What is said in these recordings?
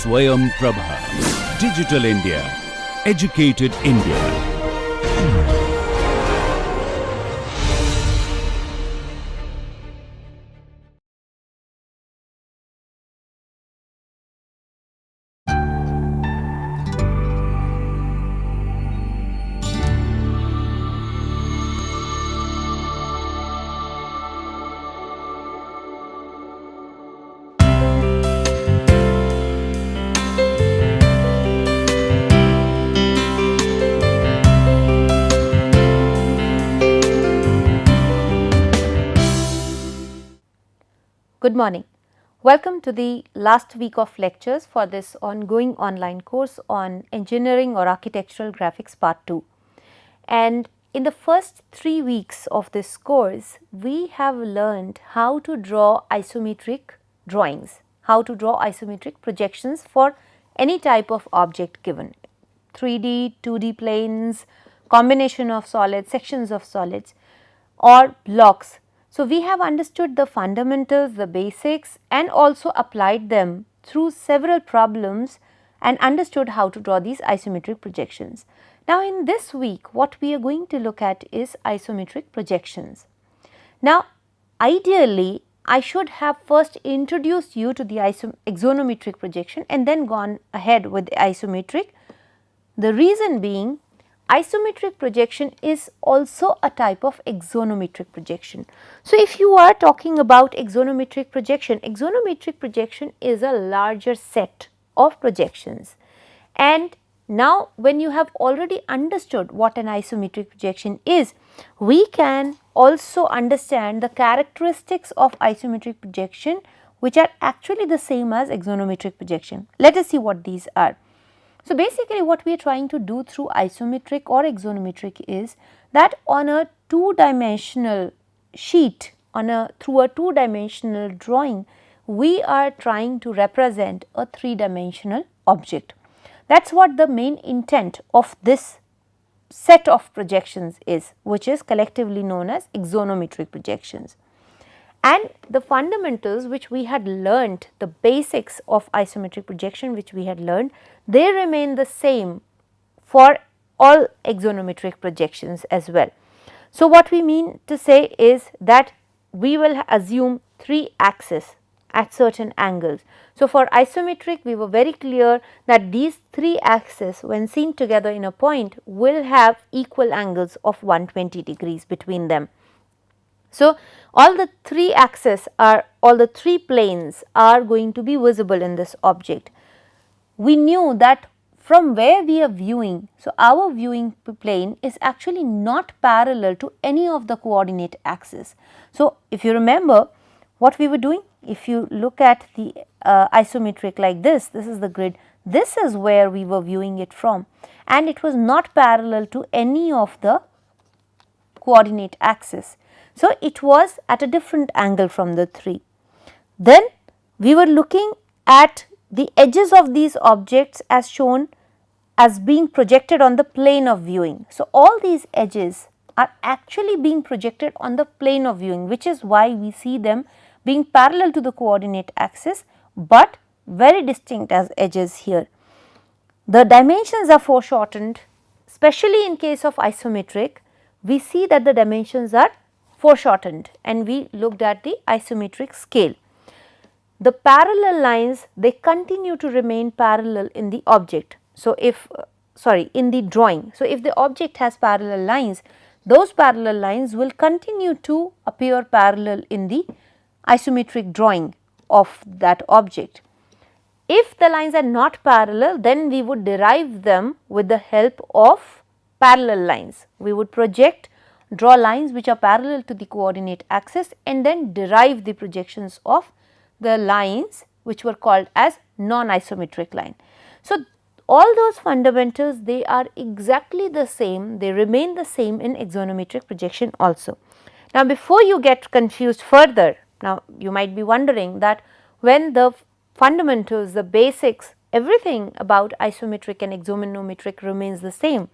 Swayam Prabha. Digital India. Educated India. Good morning. Welcome to the last week of lectures for this ongoing online course on Engineering or Architectural Graphics Part 2. And in the first 3 weeks of this course, we have learned how to draw isometric drawings, how to draw isometric projections for any type of object given, 3D, 2D planes, combination of solids, sections of solids or blocks. So, we have understood the fundamentals, the basics and also applied them through several problems and understood how to draw these isometric projections. Now, in this week what we are going to look at is isometric projections. Now, ideally I should have first introduced you to the axonometric projection and then gone ahead with the isometric. The reason being, isometric projection is also a type of axonometric projection. So, if you are talking about axonometric projection is a larger set of projections. And now, when you have already understood what an isometric projection is, we can also understand the characteristics of isometric projection which are actually the same as axonometric projection. Let us see what these are. So, basically what we are trying to do through isometric or axonometric is that on a two-dimensional sheet, through a two-dimensional drawing, we are trying to represent a three-dimensional object. That is what the main intent of this set of projections is, which is collectively known as axonometric projections. And the fundamentals which we had learnt, the basics of isometric projection which we had learned, they remain the same for all axonometric projections as well. So, what we mean to say is that we will assume three axes at certain angles. So, for isometric we were very clear that these three axes when seen together in a point will have equal angles of 120 degrees between them. So, all the three axes are, all the three planes are going to be visible in this object. We knew that from where we are viewing, so our viewing plane is actually not parallel to any of the coordinate axes. So, if you remember what we were doing, if you look at the isometric like this is the grid, this is where we were viewing it from and it was not parallel to any of the coordinate axes. So, it was at a different angle from the three. Then we were looking at the edges of these objects as shown as being projected on the plane of viewing. So, all these edges are actually being projected on the plane of viewing, which is why we see them being parallel to the coordinate axis, but very distinct as edges here. The dimensions are foreshortened, especially in case of isometric, we see that the dimensions are foreshortened and we looked at the isometric scale. The parallel lines, they continue to remain parallel in the object. So, in the drawing. So, if the object has parallel lines, those parallel lines will continue to appear parallel in the isometric drawing of that object. If the lines are not parallel, then we would derive them with the help of parallel lines. We would draw lines which are parallel to the coordinate axis and then derive the projections of the lines which were called as non-isometric line. So, all those fundamentals, they are exactly the same, they remain the same in axonometric projection also. Now, before you get confused further, now you might be wondering that when the fundamentals, the basics, everything about isometric and axonometric remains the same,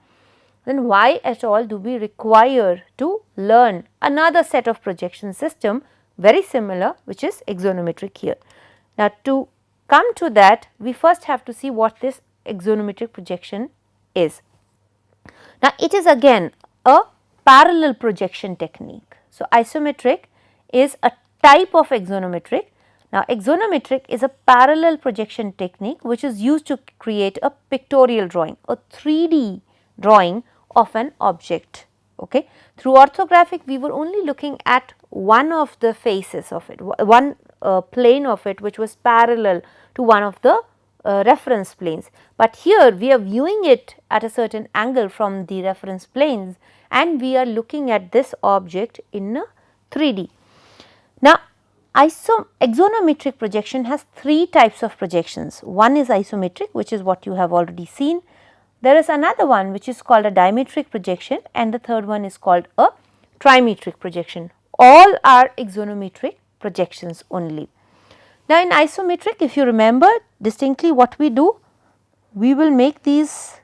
then why at all do we require to learn another set of projection system very similar, which is axonometric here. Now, to come to that, we first have to see what this axonometric projection is. Now, it is again a parallel projection technique. So, isometric is a type of axonometric. Now, axonometric is a parallel projection technique which is used to create a pictorial drawing, a 3D drawing of an object. Okay. Through orthographic, we were only looking at one of the faces of it, one plane of it which was parallel to one of the reference planes. But here we are viewing it at a certain angle from the reference planes, and we are looking at this object in a 3D. Now, axonometric projection has 3 types of projections. One is isometric, which is what you have already seen. There is another one which is called a dimetric projection, and the third one is called a trimetric projection. All are axonometric projections only. Now, in isometric, if you remember distinctly what we do, we will make these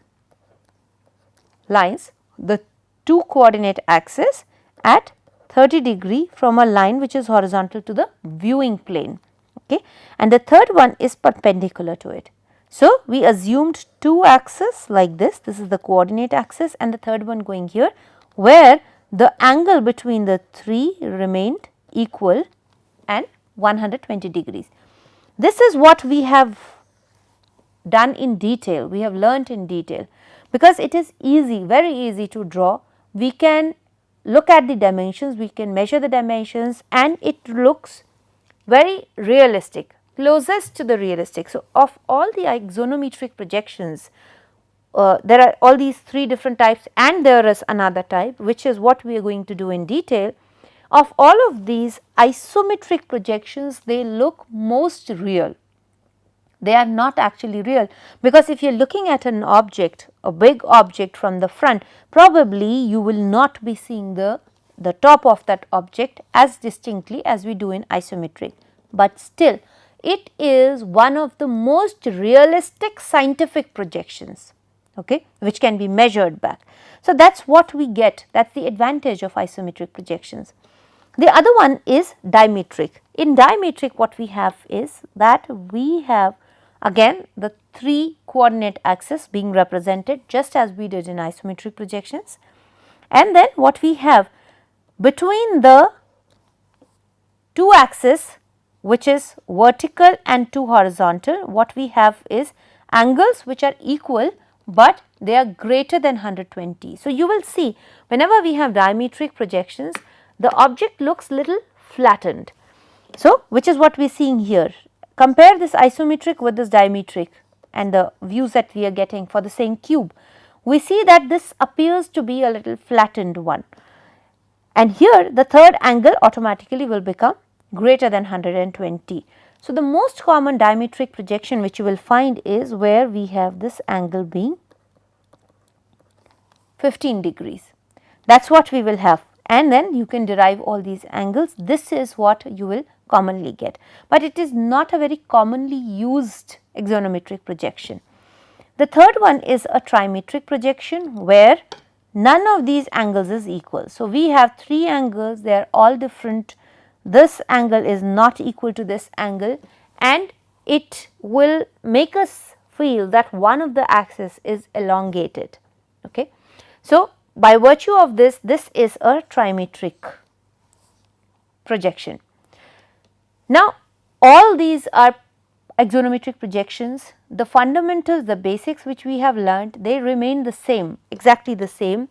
lines, the 2 coordinate axis at 30 degree from a line which is horizontal to the viewing plane, okay, and the third one is perpendicular to it. So, we assumed 2 axes like this is the coordinate axis, and the third one going here, where the angle between the 3 remained equal and 120 degrees. This is what we have done in detail, we have learnt in detail, because it is easy, very easy to draw. We can look at the dimensions, we can measure the dimensions, and it looks very realistic, closest to the realistic. So, of all the axonometric projections, there are all these 3 different types, and there is another type which is what we are going to do in detail. Of all of these, isometric projections, they look most real. They are not actually real, because if you are looking at an object, a big object from the front, probably you will not be seeing the top of that object as distinctly as we do in isometric, but still it is one of the most realistic scientific projections, okay, which can be measured back. So, that is what we get, that is the advantage of isometric projections. The other one is dimetric. In dimetric, what we have is that we have again the 3 coordinate axis being represented just as we did in isometric projections, and then what we have between the 2 axes, which is vertical and 2 horizontal, what we have is angles which are equal, but they are greater than 120. So, you will see whenever we have dimetric projections, the object looks little flattened. So, which is what we are seeing here. Compare this isometric with this dimetric and the views that we are getting for the same cube. We see that this appears to be a little flattened one, and here the third angle automatically will become greater than 120. So, the most common dimetric projection which you will find is where we have this angle being 15 degrees. That is what we will have, and then you can derive all these angles. This is what you will commonly get, but it is not a very commonly used axonometric projection. The third one is a trimetric projection where none of these angles is equal. So, we have 3 angles, they are all different. This angle is not equal to this angle, and it will make us feel that one of the axes is elongated. Okay. So, by virtue of this, this is a trimetric projection. Now, all these are axonometric projections. The fundamentals, the basics which we have learnt, they remain the same, exactly the same.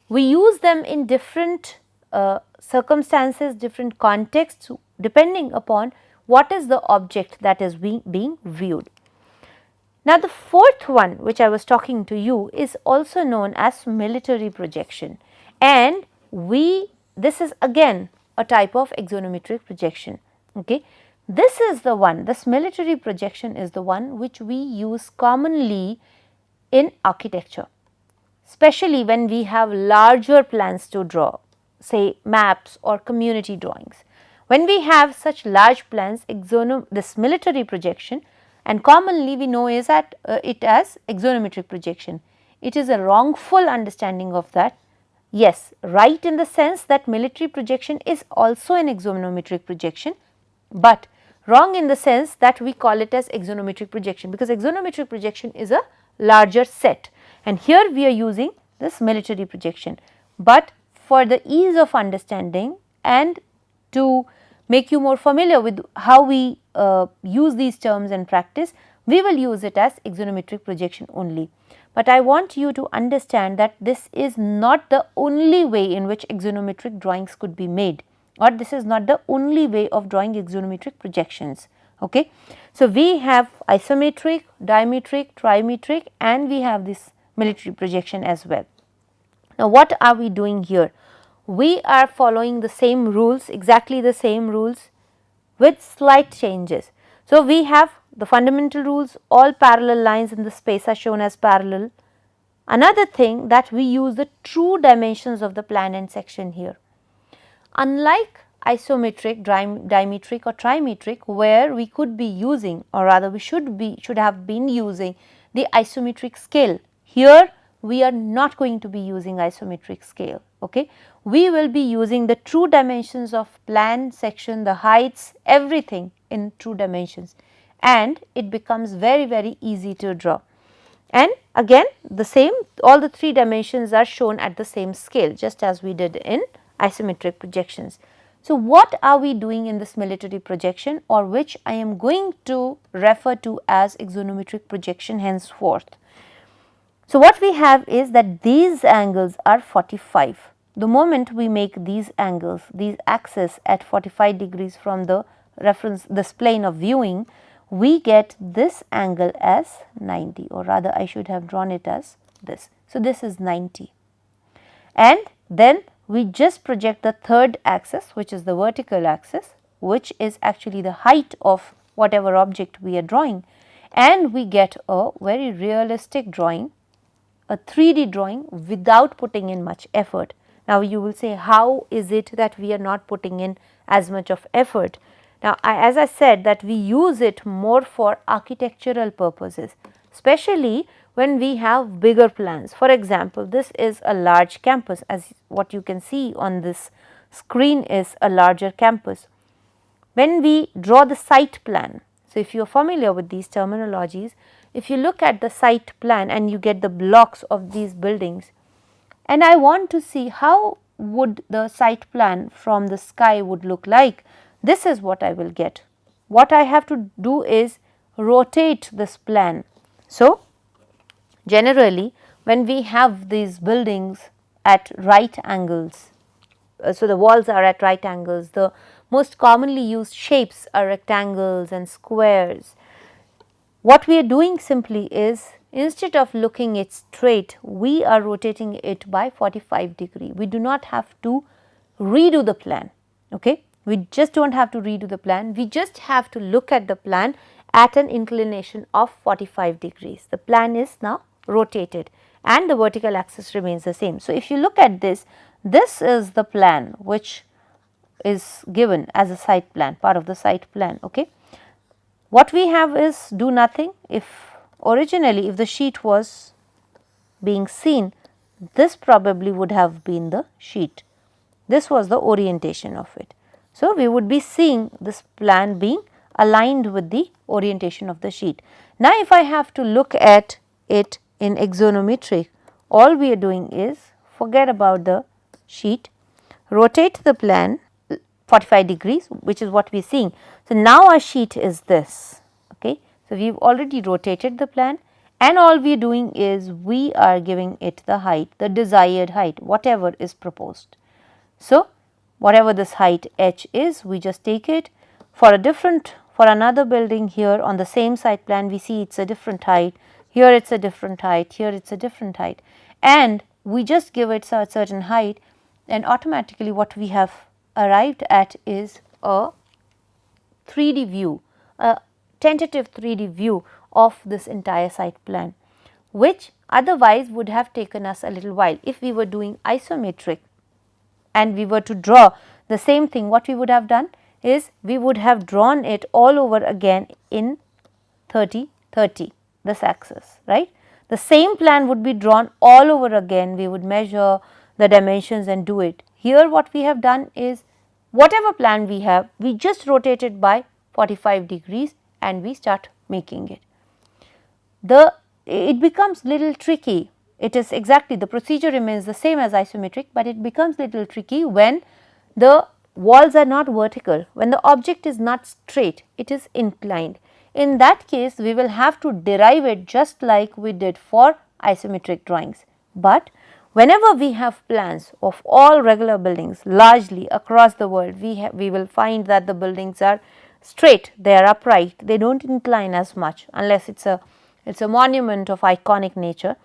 We use them in different circumstances, different contexts, depending upon what is the object that is being viewed. Now, the fourth one which I was talking to you is also known as military projection, and this is again a type of axonometric projection. Okay. This is the one, this military projection is the one which we use commonly in architecture, especially when we have larger plans to draw, say maps or community drawings. When we have such large plans, this military projection, and commonly we know is that it as axonometric projection. It is a wrongful understanding of that. Yes, right in the sense that military projection is also an axonometric projection, but Wrong in the sense that we call it as axonometric projection, because axonometric projection is a larger set, and here we are using this military projection. But for the ease of understanding and to make you more familiar with how we use these terms in practice, we will use it as axonometric projection only. But I want you to understand that this is not the only way in which axonometric drawings could be made, or this is not the only way of drawing axonometric projections. Okay. So, we have isometric, dimetric, trimetric, and we have this military projection as well. Now, what are we doing here? We are following the same rules, exactly the same rules with slight changes. So, we have the fundamental rules, all parallel lines in the space are shown as parallel. Another thing, that we use the true dimensions of the plan and section here. Unlike isometric, dimetric or trimetric, where we could be using, or rather we should have been using the isometric scale, here we are not going to be using isometric scale. Okay. We will be using the true dimensions of plan, section, the heights, everything in true dimensions, and it becomes very easy to draw. And again the same, all the 3 dimensions are shown at the same scale, just as we did in isometric projections. So, what are we doing in this military projection, or which I am going to refer to as axonometric projection henceforth? So, what we have is that these angles are 45. The moment we make these angles, these axes at 45 degrees from the reference, this plane of viewing, we get this angle as 90, or rather I should have drawn it as this. So, this is 90, and then we just project the third axis, which is the vertical axis, which is actually the height of whatever object we are drawing, and we get a very realistic drawing, a 3D drawing without putting in much effort. Now, you will say, how is it that we are not putting in as much of effort? Now, as I said, that we use it more for architectural purposes, especially when we have bigger plans. For example, this is a large campus, as what you can see on this screen is a larger campus. When we draw the site plan, so if you are familiar with these terminologies, if you look at the site plan and you get the blocks of these buildings, and I want to see how would the site plan from the sky would look like, this is what I will get. What I have to do is rotate this plan. So, generally when we have these buildings at right angles, so the walls are at right angles, the most commonly used shapes are rectangles and squares. What we are doing simply is, instead of looking it straight, we are rotating it by 45 degree. We do not have to redo the plan. Okay? We just do not have to redo the plan, we just have to look at the plan at an inclination of 45 degrees. The plan is now rotated and the vertical axis remains the same. So, if you look at this, this is the plan which is given as a site plan, part of the site plan. Okay. What we have is do nothing. If originally if the sheet was being seen, this probably would have been the sheet. This was the orientation of it. So, we would be seeing this plan being aligned with the orientation of the sheet. Now, if I have to look at it in axonometric, all we are doing is forget about the sheet, rotate the plan 45 degrees, which is what we are seeing. So, now our sheet is this. Okay. So, we have already rotated the plan, and all we are doing is we are giving it the height, the desired height, whatever is proposed. So, whatever this height h is, we just take it for another building here on the same site plan, we see it is a different height, here it is a different height, here it is a different height, and we just give it a certain height, and automatically what we have arrived at is a 3D view, a tentative 3D view of this entire site plan, which otherwise would have taken us a little while. If we were doing isometric and we were to draw the same thing, what we would have done is we would have drawn it all over again in 30-30, this axis, right. The same plan would be drawn all over again, we would measure the dimensions and do it. Here what we have done is whatever plan we have, we just rotate it by 45 degrees and we start making it. It becomes little tricky. It is exactly, the procedure remains the same as isometric, but it becomes little tricky when the walls are not vertical, when the object is not straight, it is inclined. In that case, we will have to derive it just like we did for isometric drawings. But whenever we have plans of all regular buildings largely across the world, we will find that the buildings are straight, they are upright, they do not incline as much unless it is a monument of iconic nature.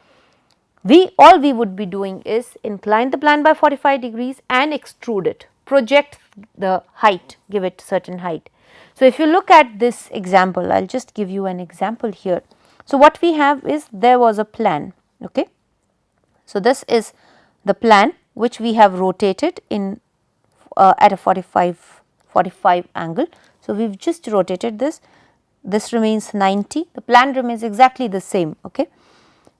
All we would be doing is incline the plan by 45 degrees and extrude it, project the height, give it certain height. So, if you look at this example, I will just give you an example here. So, what we have is there was a plan. Okay. So, this is the plan which we have rotated in at a 45 angle. So, we have just rotated this remains 90, the plan remains exactly the same. Okay.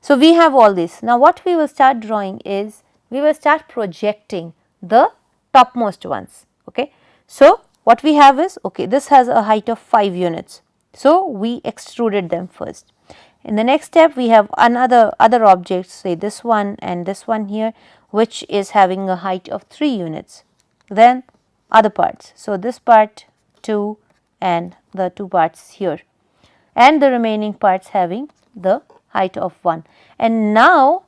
So, we have all this. Now, what we will start drawing is we will start projecting the topmost ones. Okay. So, what we have is, okay, this has a height of 5 units. So, we extruded them first. In the next step, we have other objects, say this one and this one here, which is having a height of 3 units. Then other parts. So, this part 2 and the 2 parts here, and the remaining parts having the height of 1. And now,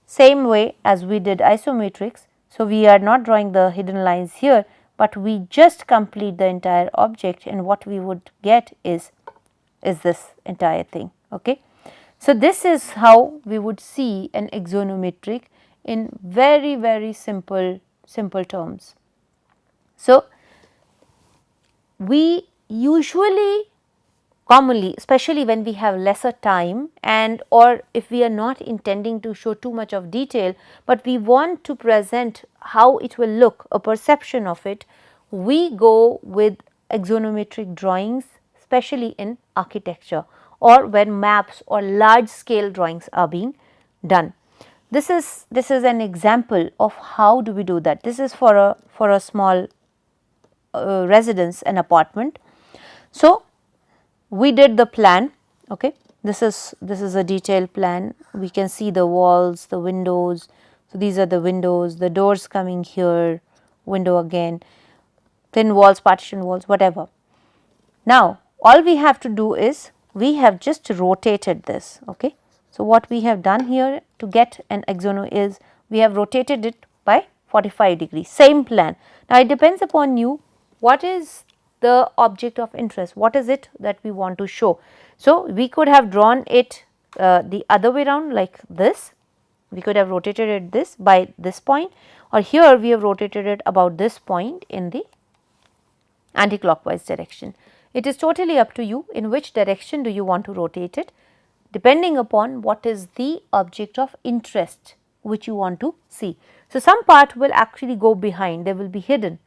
same way as we did isometrics. So, we are not drawing the hidden lines here, but we just complete the entire object, and what we would get is this entire thing. Okay. So, this is how we would see an axonometric in very simple terms. So, we usually commonly, especially when we have lesser time and or if we are not intending to show too much of detail, but we want to present how it will look, a perception of it, we go with axonometric drawings, especially in architecture or when maps or large scale drawings are being done. This is an example of how do we do that. This is for a small residence, an apartment. So, we did the plan. Okay. This is a detailed plan. We can see the walls, the windows. So, these are the windows, the doors coming here, window again, thin walls, partition walls, whatever. Now, all we have to do is we have just rotated this. Okay. So, what we have done here to get an axono is we have rotated it by 45 degrees, same plan. Now, it depends upon you what is the object of interest, what is it that we want to show. So, we could have drawn it the other way around like this, we could have rotated it this by this point, or here we have rotated it about this point in the anti-clockwise direction. It is totally up to you in which direction do you want to rotate it, depending upon what is the object of interest which you want to see. So, some part will actually go behind, they will be hidden.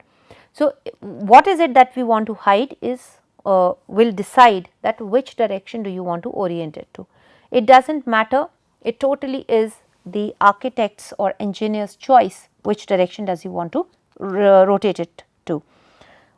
So, what is it that we want to hide is will decide that which direction do you want to orient it to. It does not matter, it totally is the architect's or engineer's choice which direction does he want to rotate it to.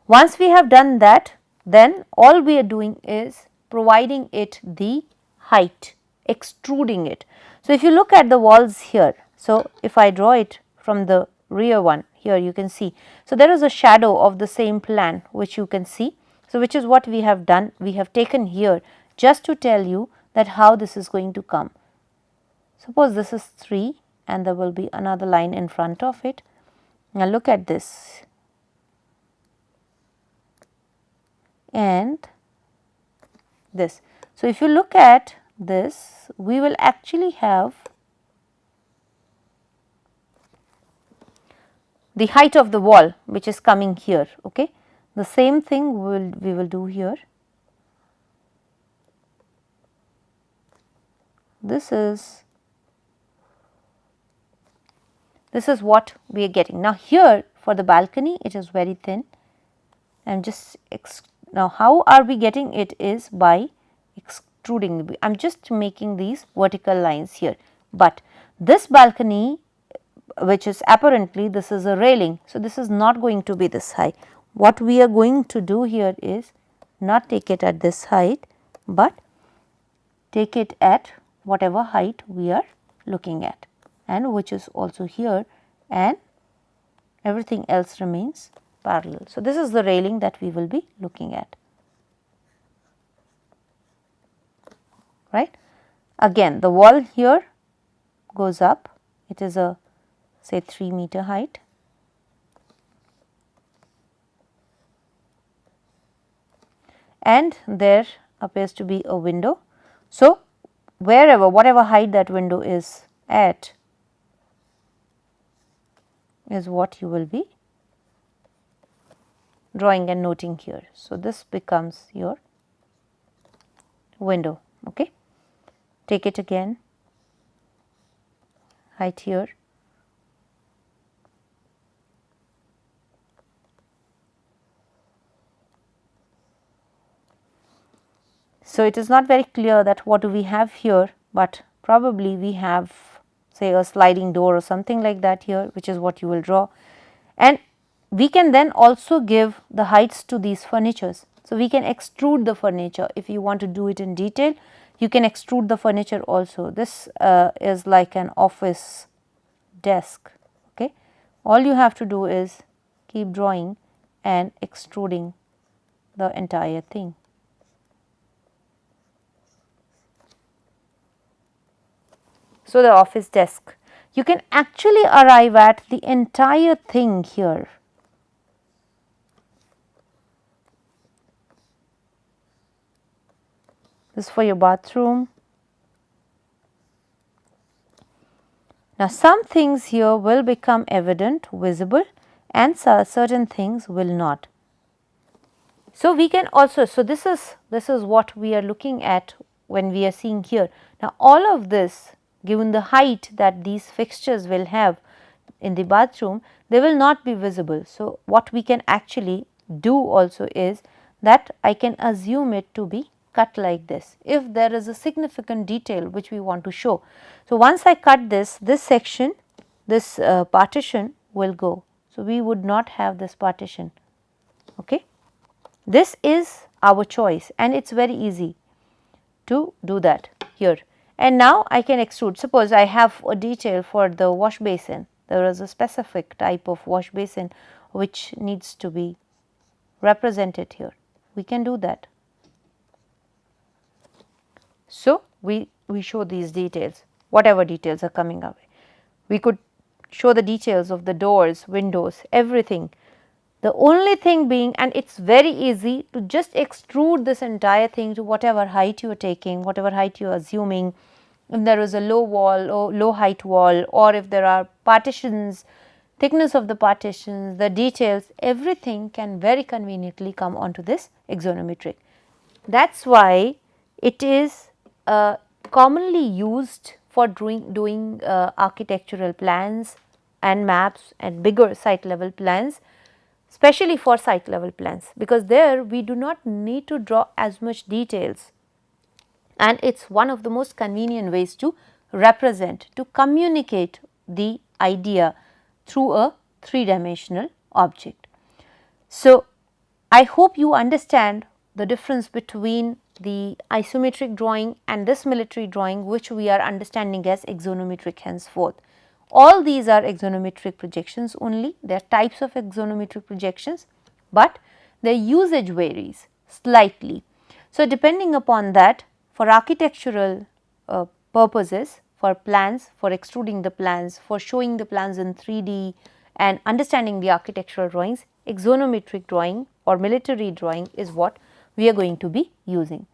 Once we have done that, then all we are doing is providing it the height, extruding it. So, if you look at the walls here, so if I draw it from the rear one, here you can see. So, there is a shadow of the same plan which you can see. So, which is what we have done, we have taken here just to tell you that how this is going to come. Suppose this is 3 and there will be another line in front of it. Now, look at this and this. So, if you look at this, we will actually have the height of the wall which is coming here. Okay. The same thing we will do here. This is what we are getting. Now, here for the balcony it is very thin, and just now how are we getting it is by extruding. I am just making these vertical lines here, but this balcony, which is apparently this is a railing. So, this is not going to be this high. What we are going to do here is not take it at this height, but take it at whatever height we are looking at, and which is also here, and everything else remains parallel. So, this is the railing that we will be looking at, right. Again, the wall here goes up, it is a say 3 meter height, and there appears to be a window. So, wherever whatever height that window is at is what you will be drawing and noting here. So, this becomes your window. Okay. Take it again, height here, so it is not very clear that what do we have here, but probably we have say a sliding door or something like that here, which is what you will draw. And we can then also give the heights to these furnitures. So, we can extrude the furniture if you want to do it in detail. You can extrude the furniture also. This is like an office desk. Okay. All you have to do is keep drawing and extruding the entire thing. So, the office desk, you can actually arrive at the entire thing here. This is for your bathroom. Now, some things here will become evident, visible, and certain things will not. So, we can also, so this is what we are looking at when we are seeing here. Now, all of this, given the height that these fixtures will have in the bathroom, they will not be visible. So, what we can actually do also is that I can assume it to be cut like this if there is a significant detail which we want to show. So, once I cut this section, this partition will go. So, we would not have this partition. Okay. This is our choice, and it is very easy to do that here. And now I can extrude. Suppose I have a detail for the wash basin. There is a specific type of wash basin which needs to be represented here. We can do that. So, we show these details, whatever details are coming our way. We could show the details of the doors, windows, everything. The only thing being, and it is very easy to just extrude this entire thing to whatever height you are taking, whatever height you are assuming. If there is a low wall or low height wall, or if there are partitions, thickness of the partitions, the details, everything can very conveniently come onto this axonometric. That is why it is commonly used for doing architectural plans and maps and bigger site level plans, especially for site level plans, because there we do not need to draw as much details, and it is one of the most convenient ways to represent, to communicate the idea through a 3-dimensional object. So, I hope you understand the difference between the isometric drawing and this military drawing, which we are understanding as axonometric henceforth. All these are axonometric projections only, they are types of axonometric projections, but their usage varies slightly. So, depending upon that, for architectural purposes, for plans, for extruding the plans, for showing the plans in 3D and understanding the architectural drawings, axonometric drawing or military drawing is what we are going to be using.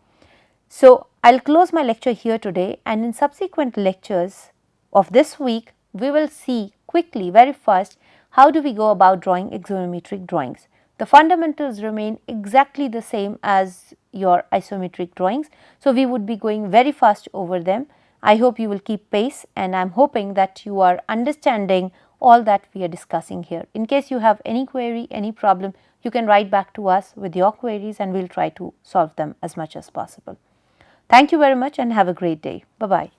So, I will close my lecture here today, and in subsequent lectures of this week, we will see quickly, very fast, how do we go about drawing axonometric drawings. The fundamentals remain exactly the same as your isometric drawings. So, we would be going very fast over them. I hope you will keep pace, and I am hoping that you are understanding all that we are discussing here. In case you have any query, any problem, you can write back to us with your queries, and we will try to solve them as much as possible. Thank you very much and have a great day. Bye-bye.